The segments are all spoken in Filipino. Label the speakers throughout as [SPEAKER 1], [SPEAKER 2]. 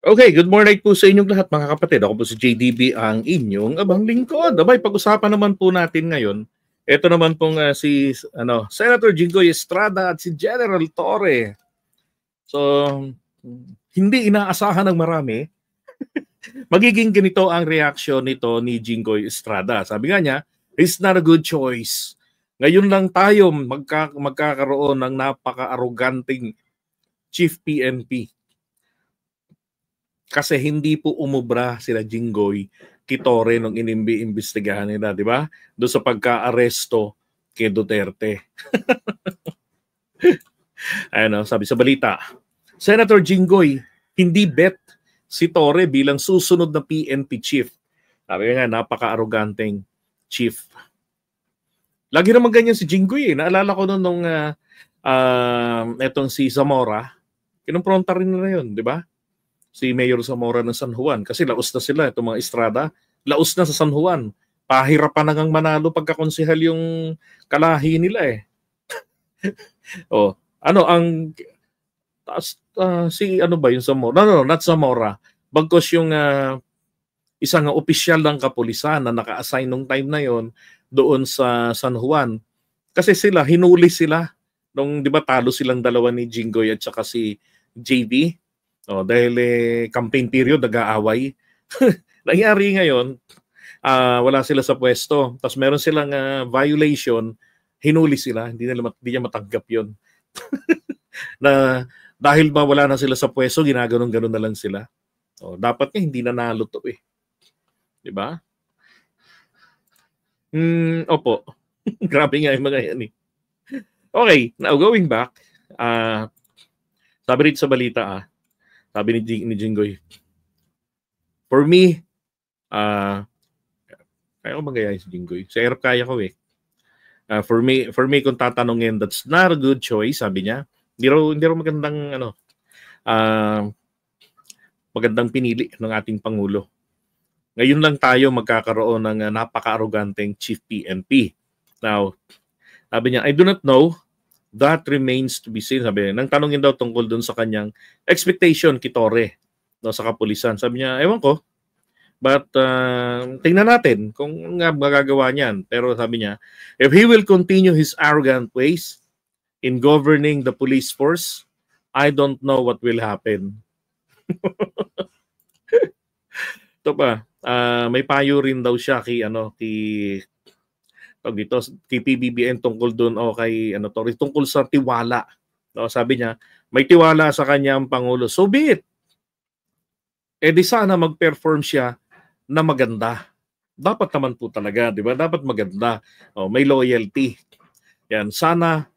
[SPEAKER 1] Okay, good morning po sa inyong lahat mga kapatid. Ako po si JDB, ang inyong abang lingkod. Abay, pag-usapan naman po natin ngayon, ito naman pong si Senator Jinggoy Estrada at si General Torre. So, hindi inaasahan ng marami, magiging ganito ang reaksyon nito ni Jinggoy Estrada. Sabi nga niya, it's not a good choice. Ngayon lang tayo magkakaroon ng napaka-arroganting Chief PNP. Kasi hindi po umubra sila Jinggoy Kitore nung inimbi-imbestigahan nila, di ba? Doon sa pagka-aresto kay Duterte. Ano, sabi sa balita, Senator Jinggoy, hindi bet si Torre bilang susunod na PNP chief. Sabi nga, napaka-arroganteng chief. Lagi naman ganyan si Jinggoy eh. Naalala ko noon nung etong si Zamora, kinumpronta rin nila yun, di ba? Si Mayor Zamora ng San Juan kasi laos na sila, itong mga Estrada, laos na sa San Juan. Pahirapan na ngang manalo pagkakonsehal yung kalahi nila eh. Oh, ano ang si ano ba yung Zamora? No, not Zamora. Bagkos yung isang opisyal ng kapulisan na naka-assign nung time na yon doon sa San Juan. Kasi sila, hinuli sila nung 'di ba talo silang dalawa ni Jinggoy at saka si JB. Oh, dahil campaign period nag-aaway. Nangyari ngayon, wala sila sa pwesto. Tapos meron silang violation, hinuli sila. Hindi niya matanggap 'yon. Na dahil ba wala na sila sa pwesto, ginaganon-ganon na lang sila. Oh, dapat nga hindi nanalo to eh. 'Di ba? Opo. Grabe nga yung mga yan eh. Okay, now going back, sabi rin sa balita sabi ni Jinggoy, for me, kaya ko magayahin si Jinggoy. Sa Erap kaya ko eh. For me kung tatanungin, that's not a good choice, sabi niya. Hindi raw magandang magandang pinili ng ating Pangulo. Ngayon lang tayo magkakaroon ng napaka-arroganteng Chief PNP. Now, sabi niya, I do not know. That remains to be seen. Sabi niya, nang tanongin daw tungkol dun sa kanyang expectation kay Torre no, sa kapulisan. Sabi niya, ewan ko. But tingnan natin kung nga magagawa niyan. Pero sabi niya, if he will continue his arrogant ways in governing the police force, I don't know what will happen. Ito pa, may payo rin daw siya kay dito kay PBBM tungkol doon o kay tungkol sa tiwala. No, sabi niya, may tiwala sa kanya ang Pangulo. So be it. Di sana mag-perform siya na maganda. Dapat naman po talaga, di ba? Dapat maganda. May loyalty. Yan, sana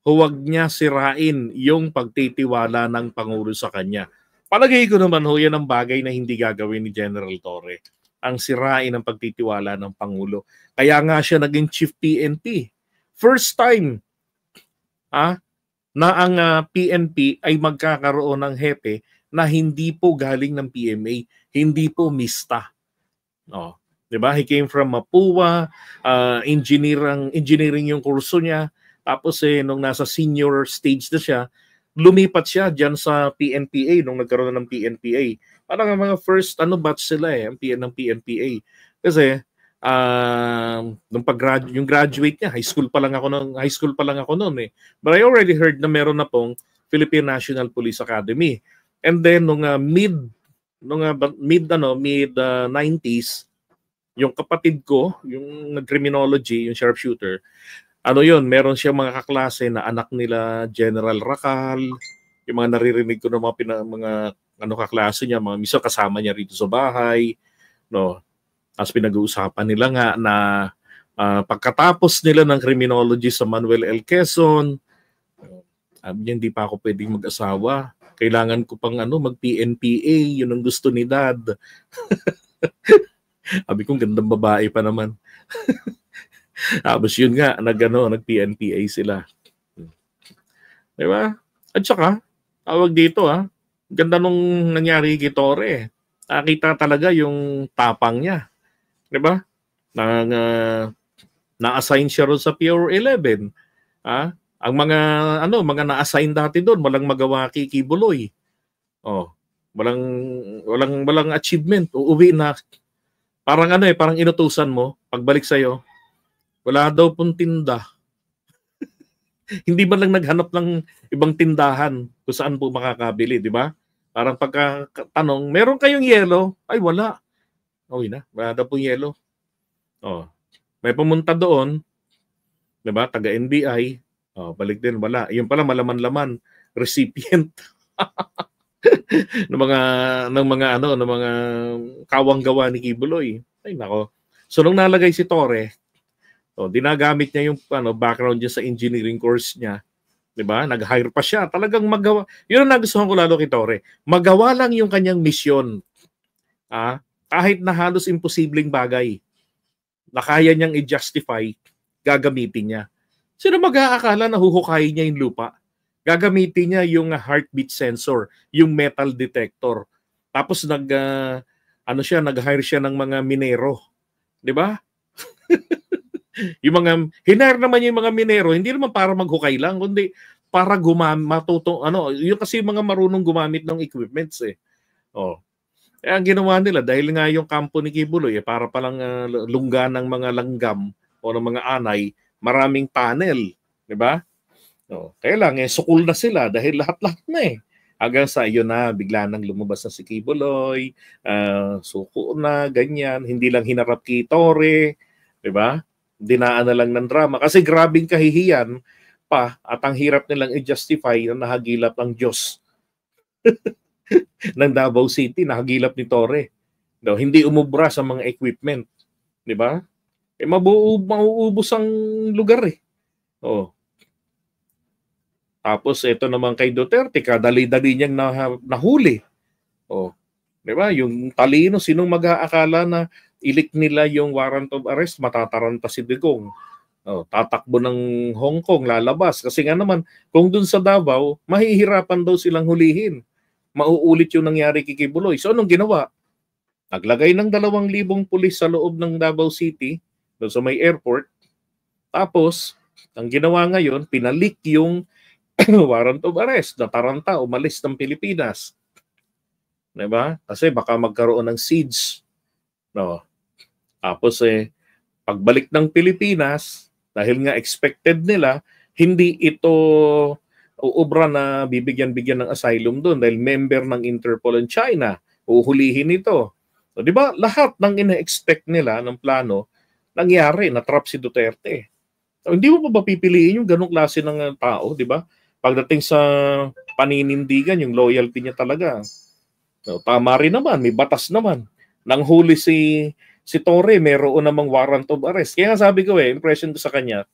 [SPEAKER 1] huwag niya sirain yung pagtitiwala ng Pangulo sa kanya. Palagay ko naman yan ang bagay na hindi gagawin ni General Torre. Ang sirain ng pagtitiwala ng Pangulo. Kaya nga siya naging Chief PNP. First time na ang PNP ay magkakaroon ng hepe na hindi po galing ng PMA, hindi po mista. No, 'di ba? He came from Mapua, engineering yung kurso niya. Tapos nung nasa senior stage na siya, lumipat siya diyan sa PNPA nung nagkaroon ng PNPA. Parang mga first batch sila ng PNPA. Kasi nung yung graduate niya, high school pa lang ako noon eh. But I already heard na meron na pong Philippine National Police Academy. And then nung mid 90s, yung kapatid ko, yung criminology, yung sharpshooter, meron siyang mga kaklase na anak nila General Racal, yung mga naririnig ko ng mga kaklase niya, mga miso kasama niya rito sa bahay, no. As pinag-uusapan nila nga na pagkatapos nila ng criminology sa Manuel L. Quezon, hindi pa ako pwedeng mag-asawa. Kailangan ko pang mag-PNPA, yun ang gusto ni Dad. Sabi ko, gandang babae pa naman. Tapos yun nga, nag-PNPA sila. Diba? At saka, tawag dito ganda nung nangyari kay Torre. Nakita talaga yung tapang niya. Diba? Na-assign siya ron sa POR 11. Ang mga na-assign dati doon, walang magawa kay Kibuloy. Walang walang achievement. Uuwi na. Parang ano parang inutusan mo, pagbalik sa iyo, wala daw pong tinda. Hindi man lang naghanap ng ibang tindahan kung saan po makakabili, di ba? Parang pagkatanong, meron kayong yelo? Ay, wala. Uwi na, wala daw pong yelo. Oh, may pumunta doon, di ba? Taga NBI. Oh, balik din, wala. Yung pala malaman-laman, recipient ng mga kawang-gawa ni Kibuloy. Ay nako. So nung nalagay si Torre, dinagamit niya yung background niya sa engineering course niya. 'Di ba? Nag-hire pa siya. Talagang magawa. 'Yun ang nagustuhan ko lalo kay Torre. Magawa lang yung kanyang misyon. Kahit na halos imposibleng bagay na kaya niyang i-justify, gagamitin niya. Sino mag-aakala na huhukayin niya yung lupa? Gagamitin niya yung heartbeat sensor, yung metal detector. Tapos nag-hire siya ng mga minero, 'di ba? Yung mga hinire naman yung mga minero, hindi naman para maghukay lang, kundi para yung kasi mga marunong gumamit ng equipments eh. Oh. Eh ang ginawa nila dahil nga yung kampo ni Kibuloy para palang lungga ng mga langgam o ng mga anay, maraming tunnel, 'di ba? Kaya lang sukul na sila dahil lahat-lahat na eh. Hanggang sa yun na, bigla nang lumabas na si Kibuloy, suko na, ganyan. Hindi lang hinarap kay Torre, di ba? Dinaan na lang ng drama. Kasi grabing kahihiyan pa at ang hirap nilang i-justify na nahagilap ang Diyos ng Davao City, nahagilap ni Torre. Hindi umubra sa mga equipment, di ba? Mauubos ang lugar eh. Tapos ito naman kay Duterte, kadali-dali niyang nahuli. Di ba? Yung talino, sinong mag-aakala na ilik nila yung warrant of arrest, matataranta si Digong. Tatakbo ng Hong Kong, lalabas. Kasi nga naman, kung dun sa Davao, mahihirapan daw silang hulihin. Mauulit yung nangyari kay Kibuloy. So anong ginawa? Naglagay ng 2,000 pulis sa loob ng Davao City, doon sa may airport. Tapos, ang ginawa ngayon, pinalik yung warrant of arrest na taranta, umalis ng Pilipinas. Diba? Kasi baka magkaroon ng siege. Tapos pagbalik ng Pilipinas, dahil nga expected nila, hindi ito uubra na bibigyan-bigyan ng asylum doon dahil member ng Interpol and China. Uhulihin ito. So, di ba? Lahat ng ina-expect nila ng plano, nangyari, natrap si Duterte. So, hindi mo pa ba pipiliin yung ganong klase ng tao, di ba? Pagdating sa paninindigan, yung loyalty niya talaga. So, tama rin naman, may batas naman. Nang huli si Torre, mayroon namang warrant of arrest. Kaya nga sabi ko impression ko sa kanya,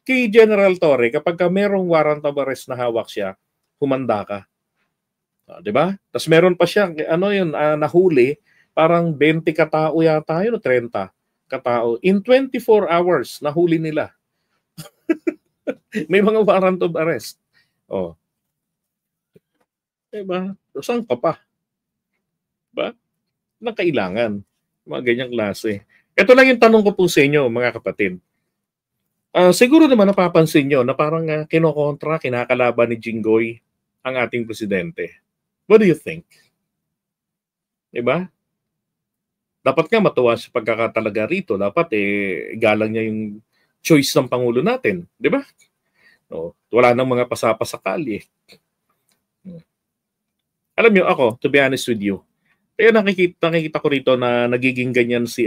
[SPEAKER 1] kay General Torre, kapag merong warrant of arrest na hawak siya, humanda ka. Di ba? Tapos meron pa siya, nahuli, parang 20 katao yata yun, o 30 katao. In 24 hours, nahuli nila. May mga warrant of arrest. Diba? Saan ka pa? Diba? Na kailangan. Mga ganyang klase. Ito lang yung tanong ko po sa inyo, mga kapatid. Siguro naman napapansin nyo na parang kinokontra, kinakalaban ni Jinggoy ang ating presidente. What do you think? Diba? Dapat nga matuwa sa pagkakatalaga rito. Dapat galang niya yung choice ng Pangulo natin. Diba? Wala nang mga pasapasakali. Alam nyo, ako, to be honest with you, kaya nakikita ko rito na nagiging ganyan si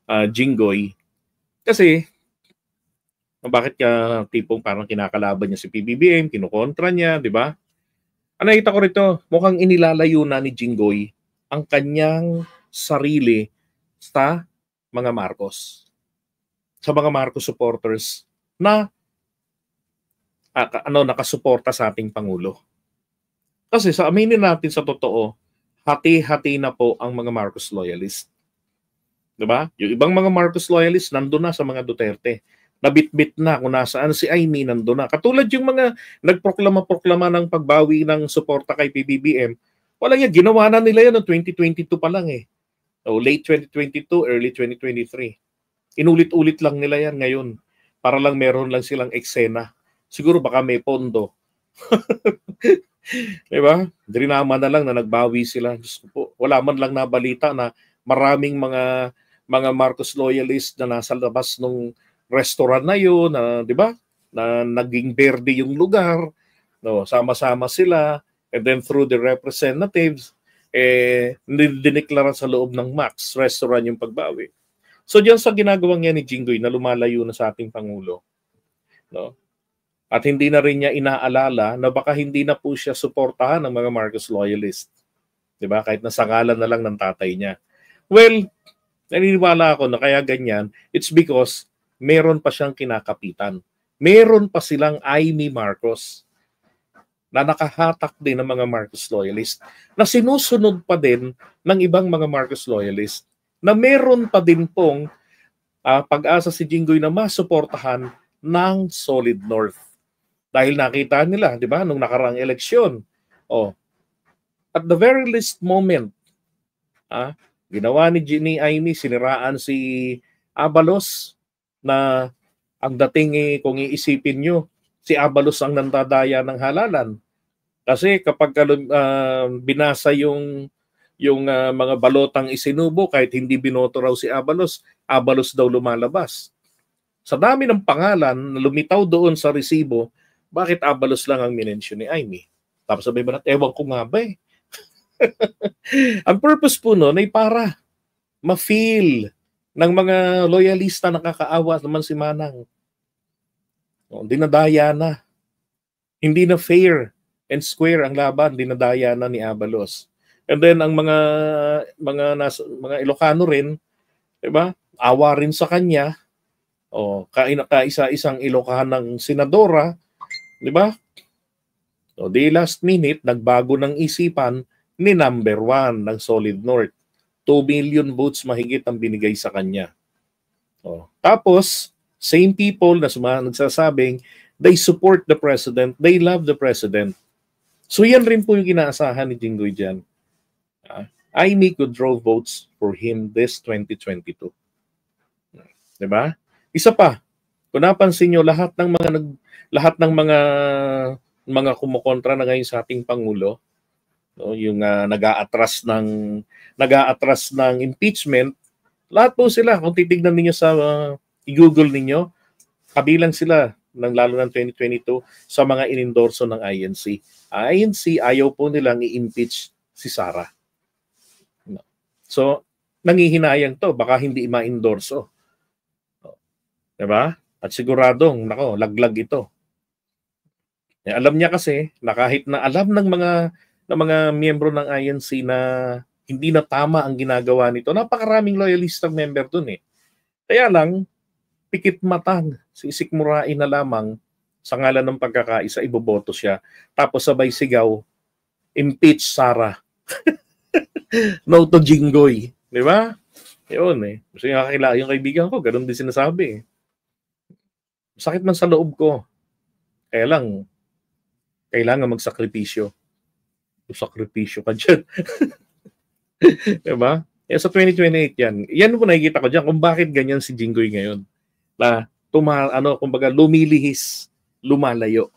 [SPEAKER 1] Jinggoy. Kasi, bakit ka tipong parang kinakalaban niya si PBBM, kinukontra niya, di ba? Nakita ko rito, mukhang inilalayo na ni Jinggoy ang kanyang sarili sa mga Marcos. Sa mga Marcos supporters na nakasuporta sa ating Pangulo. Kasi sa aminin natin sa totoo, hati-hati na po ang mga Marcos loyalist. Diba? Yung ibang mga Marcos loyalist nandun na sa mga Duterte. Nabitbit na kung nasaan si Amy, nandun na. Katulad yung mga nagproklama-proklama ng pagbawi ng suporta kay PBBM, wala yan, ginawa na nila yan noong 2022 pa lang eh. Late 2022, early 2023. Inulit-ulit lang nila yan ngayon. Para lang meron lang silang eksena. Siguro baka may pondo. Diba? Drinama na lang na nagbawi sila. Diyos ko po, wala man lang nabalita na maraming mga Marcos loyalists na nasa labas ng restaurant na yun, na, di ba? Na naging berde yung lugar, no, sama-sama sila, and then through the representatives, dineklara sa loob ng Max restaurant yung pagbawi. So diyan sa ginagawang niya ni Jinggoy na lumalayo na sa ating Pangulo, no? At hindi na rin niya inaalala na baka hindi na po siya suportahan ng mga Marcos loyalist. 'Di ba? Kahit nasa ngalan na lang ng tatay niya. Well, naniniwala ako na kaya ganyan, it's because meron pa siyang kinakapitan. Meron pa silang Amy Marcos na nakahatak din ng mga Marcos loyalist, na sinusunod pa din ng ibang mga Marcos loyalist, na meron pa din pong pag-asa si Jinggoy na masuportahan ng Solid North. Dahil nakita nila, di ba, nung nakaraang eleksyon, at the very least moment, ginawa ni Amy, siniraan si Abalos, na ang dating kung iisipin nyo, si Abalos ang nandadaya ng halalan. Kasi kapag binasa yung mga balotang isinubo, kahit hindi binoto raw si Abalos, Abalos daw lumalabas. Sa dami ng pangalan na lumitaw doon sa resibo, bakit Abalos lang ang minensyon ni Amy? Tapos sabi ba natin, ewan ko nga ba eh. Ang purpose po noon ay para ma-feel ng mga loyalista na kakaawa naman si Manang. Dinadaya na. Hindi na fair and square ang laban, dinadaya na ni Abalos. And then ang mga Ilocano rin, 'di ba? Awa rin sa kanya. Kaisa-isang Ilocanang senadora, 'di ba? So, di last minute nagbago ng isipan ni number 1 ng Solid North. 2 million votes mahigit ang binigay sa kanya. Tapos, same people na nagsasabing they support the president, they love the president. So yan rin po yung inaasahan ni Jinggoy dyan. Amy could draw votes for him this 2022. Diba? Isa pa, kung napansin nyo, lahat ng mga kumukontra na ngayon sa ating Pangulo, yung nag-aatras ng impeachment, lahat po sila, kung titignan niyo sa i-Google ninyo, kabilang sila lalo ng 2022 sa mga inendorso ng INC. INC ayaw po nilang i-impeach si Sara. So, nangihinayang to, baka hindi ma-endorso. Diba? At siguradong, laglag ito. Alam niya kasi na kahit na alam ng mga miyembro ng INC na hindi na tama ang ginagawa nito, napakaraming loyalistang member dun eh. Kaya lang, pikit matang, sisikmurain na lamang sa ngalan ng pagkakaisa, iboboto siya. Tapos sabay sigaw, impeach Sara. No to Jinggoy. Di ba? Yun eh. Kasi yung kaibigan ko, ganun din sinasabi eh. Sakit man sa loob ko. Kaya lang, kailangan magsakripisyo. Sakripisyo ka dyan. Diba? Sa 2028 yan. Yan po nakikita ko dyan kung bakit ganyan si Jinggoy ngayon. Na kumbaga lumilihis, lumalayo.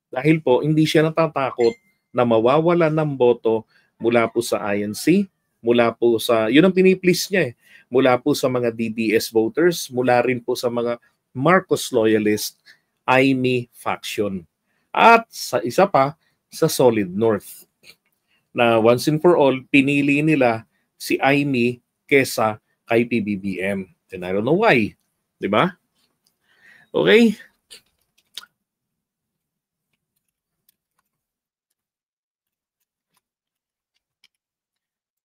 [SPEAKER 1] Dahil po, hindi siya natatakot na mawawala ng boto mula po sa INC, mula po sa, yun ang piniplease niya eh, mula po sa mga DDS voters, mula rin po sa mga Marcos loyalist, Amy faction. At sa isa pa, sa Solid North. Na once and for all, pinili nila si Amy kesa kay PBBM. And I don't know why. Diba? Okay?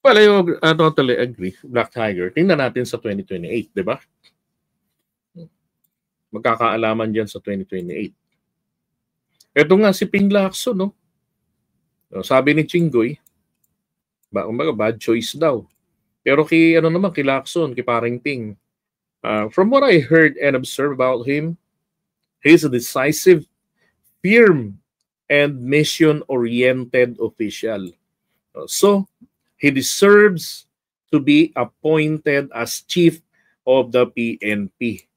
[SPEAKER 1] Well, I totally agree. Black Tiger. Tingnan natin sa 2028, di ba? Magkakaalaman dyan sa 2028. Ito nga si Ping Lacson, no? Sabi ni Jinggoy, bad choice daw. Pero kay Lacson, kay paring Ping, from what I heard and observed about him, he's a decisive, firm, and mission-oriented official. So, he deserves to be appointed as chief of the PNP.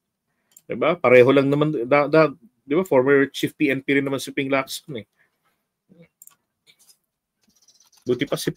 [SPEAKER 1] Diba? Pareho lang naman, diba? Former chief PNP rin naman si Ping Lacson eh. Buti pa si